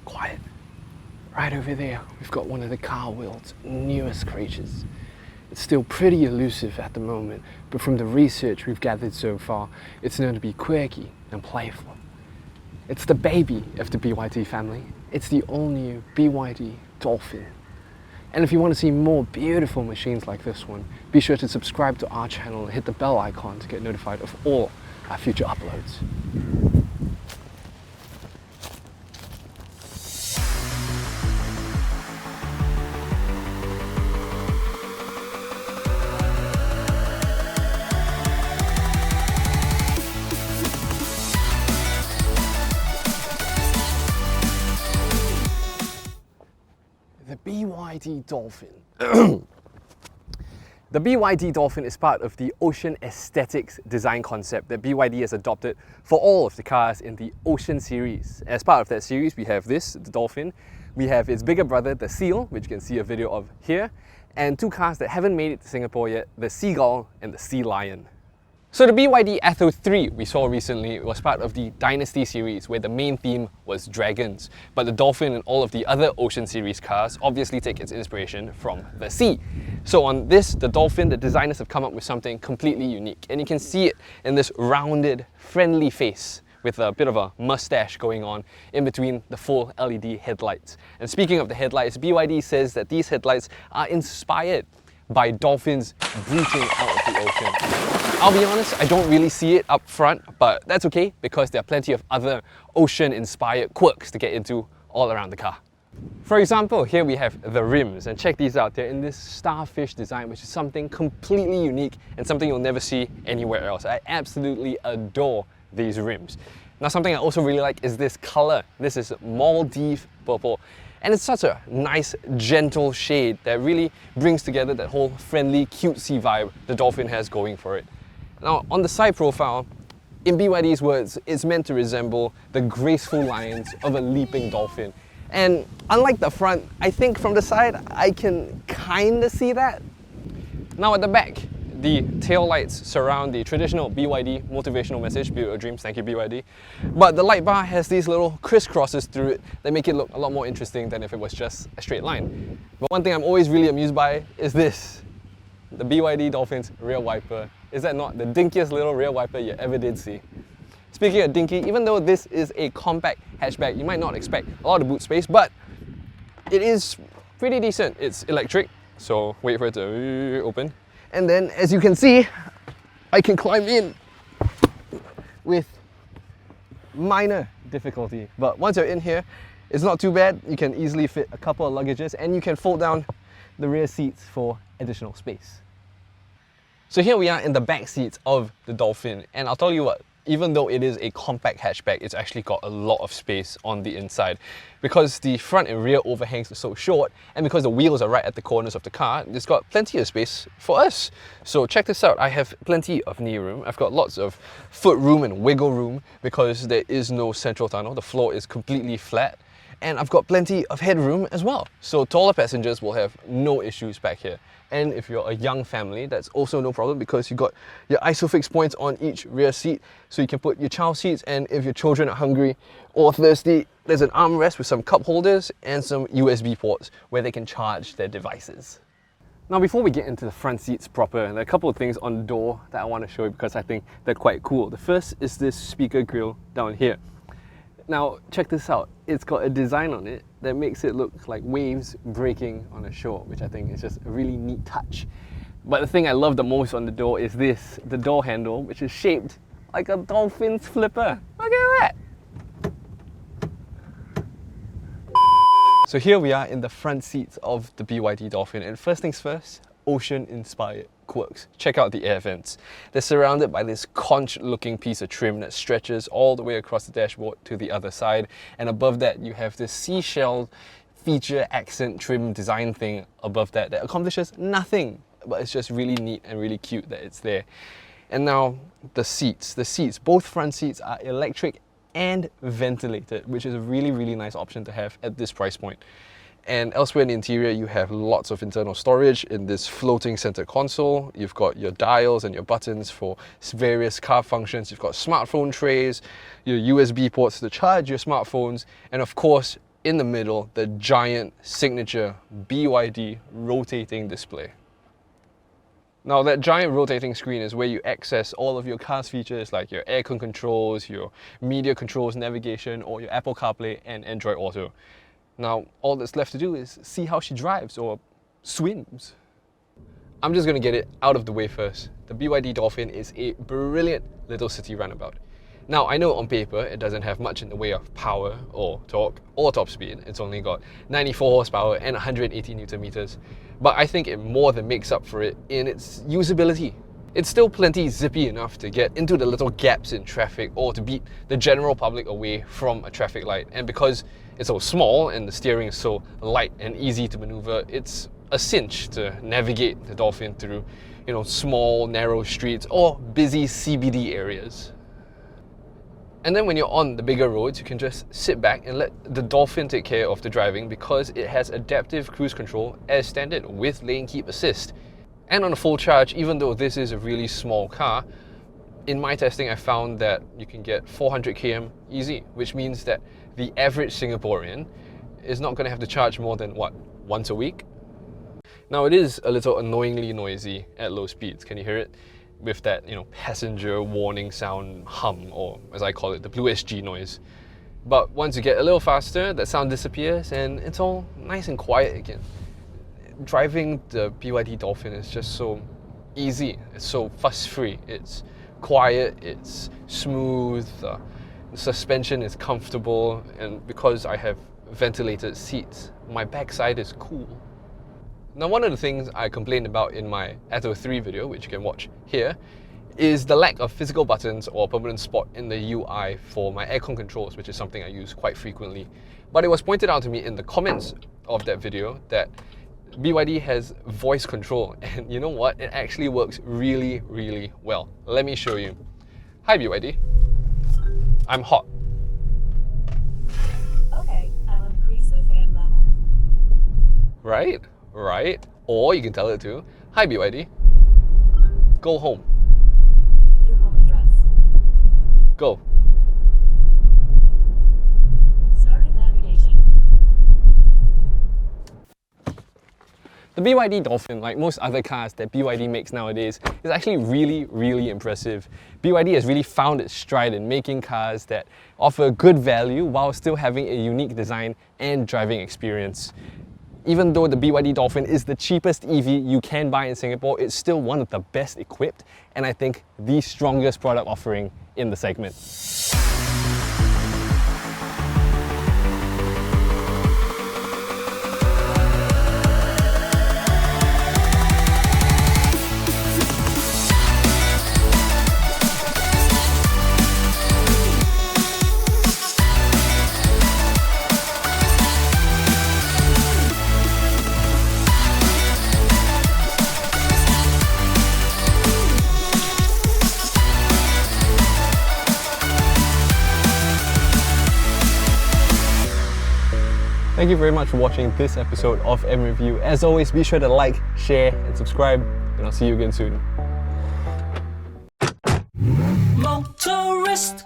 Quiet. Right over there, we've got one of the car world's newest creatures. It's still pretty elusive at the moment, but from the research we've gathered so far, it's known to be quirky and playful. It's the baby of the BYD family. It's the all-new BYD Dolphin. And if you want to see more beautiful machines like this one, be sure to subscribe to our channel and hit the bell icon to get notified of all our future uploads. The BYD Dolphin. The BYD Dolphin is part of the Ocean Aesthetics design concept that BYD has adopted for all of the cars in the Ocean series. As part of that series, we have this, the Dolphin. We have its bigger brother, the Seal, which you can see a video of here, and two cars that haven't made it to Singapore yet, the Seagull and the Sea Lion. So the BYD Atto 3 we saw recently was part of the Dynasty series where the main theme was dragons, but the Dolphin and all of the other Ocean series cars obviously take its inspiration from the sea. So on this, the Dolphin, the designers have come up with something completely unique, and you can see it in this rounded, friendly face with a bit of a mustache going on in between the full LED headlights. And speaking of the headlights, BYD says that these headlights are inspired by dolphins breaching out of the ocean. I'll be honest, I don't really see it up front, but that's okay because there are plenty of other ocean-inspired quirks to get into all around the car. For example, here we have the rims, and check these out. They're in this starfish design, which is something completely unique and something you'll never see anywhere else. I absolutely adore these rims. Now, something I also really like is this color. This is Maldive purple. And it's such a nice, gentle shade that really brings together that whole friendly, cutesy vibe the Dolphin has going for it. Now, on the side profile, in BYD's words, it's meant to resemble the graceful lines of a leaping dolphin. And unlike the front, I think from the side, I can kinda see that. Now at the back, the tail lights surround the traditional BYD motivational message, build your dreams, thank you BYD. But the light bar has these little crisscrosses through it that make it look a lot more interesting than if it was just a straight line. But one thing I'm always really amused by is this, the BYD Dolphin's rear wiper. Is that not the dinkiest little rear wiper you ever did see? Speaking of dinky, even though this is a compact hatchback, you might not expect a lot of boot space, but it is pretty decent. It's electric, so wait for it to open. And then, as you can see, I can climb in with minor difficulty. But once you're in here, it's not too bad. You can easily fit a couple of luggages and you can fold down the rear seats for additional space. So here we are in the back seats of the Dolphin, and I'll tell you what, even though it is a compact hatchback, it's actually got a lot of space on the inside. Because the front and rear overhangs are so short, and because the wheels are right at the corners of the car, it's got plenty of space for us. So check this out, I have plenty of knee room. I've got lots of foot room and wiggle room because there is no central tunnel. The floor is completely flat. And I've got plenty of headroom as well. So taller passengers will have no issues back here. And if you're a young family, that's also no problem because you've got your ISOFIX points on each rear seat, so you can put your child seats, and if your children are hungry or thirsty, there's an armrest with some cup holders and some USB ports where they can charge their devices. Now, before we get into the front seats proper, there are a couple of things on the door that I want to show you because I think they're quite cool. The first is this speaker grille down here. Now, check this out. It's got a design on it that makes it look like waves breaking on a shore, which I think is just a really neat touch. But the thing I love the most on the door is this, the door handle, which is shaped like a dolphin's flipper. Look at that! So here we are in the front seats of the BYD Dolphin, and first things first, ocean-inspired quirks. Check out the air vents. They're surrounded by this conch-looking piece of trim that stretches all the way across the dashboard to the other side, and above that you have this seashell feature accent trim design thing above that accomplishes nothing, but it's just really neat and really cute that it's there. And now the seats, both front seats are electric and ventilated, which is a really nice option to have at this price point. And elsewhere in the interior, you have lots of internal storage in this floating center console. You've got your dials and your buttons for various car functions. You've got smartphone trays, your USB ports to charge your smartphones, and of course, in the middle, the giant signature BYD rotating display. Now, that giant rotating screen is where you access all of your car's features like your aircon controls, your media controls, navigation, or your Apple CarPlay and Android Auto. Now, all that's left to do is see how she drives or swims. I'm just going to get it out of the way first. The BYD Dolphin is a brilliant little city runabout. Now, I know on paper it doesn't have much in the way of power or torque or top speed. It's only got 94 horsepower and 180 Newton meters. But I think it more than makes up for it in its usability. It's still plenty zippy enough to get into the little gaps in traffic or to beat the general public away from a traffic light. And because it's so small and the steering is so light and easy to maneuver, it's a cinch to navigate the Dolphin through, small, narrow streets or busy CBD areas. And then when you're on the bigger roads, you can just sit back and let the Dolphin take care of the driving because it has adaptive cruise control as standard with lane keep assist. And on a full charge, even though this is a really small car, in my testing I found that you can get 400 km easy, which means that the average Singaporean is not going to have to charge more than, once a week? Now, it is a little annoyingly noisy at low speeds. Can you hear it? With that, passenger warning sound hum, or as I call it, the blue SG noise. But once you get a little faster, that sound disappears and it's all nice and quiet again. Driving the BYD Dolphin is just so easy. It's so fuss-free. It's quiet, it's smooth, the suspension is comfortable, and because I have ventilated seats, my backside is cool. Now, one of the things I complained about in my Atto 3 video, which you can watch here, is the lack of physical buttons or permanent spot in the UI for my aircon controls, which is something I use quite frequently. But it was pointed out to me in the comments of that video that BYD has voice control, and you know what? It actually works really, really well. Let me show you. Hi BYD. I'm hot. Okay, I'll increase the fan level. Right? Right? Or you can tell it to, hi BYD, go home. New home address. Go. Started navigation. The BYD Dolphin, like most other cars that BYD makes nowadays, is actually really, really impressive. BYD has really found its stride in making cars that offer good value while still having a unique design and driving experience. Even though the BYD Dolphin is the cheapest EV you can buy in Singapore, it's still one of the best equipped and I think the strongest product offering in the segment. Thank you very much for watching this episode of mReview. As always, be sure to like, share, and subscribe, and I'll see you again soon. Motorist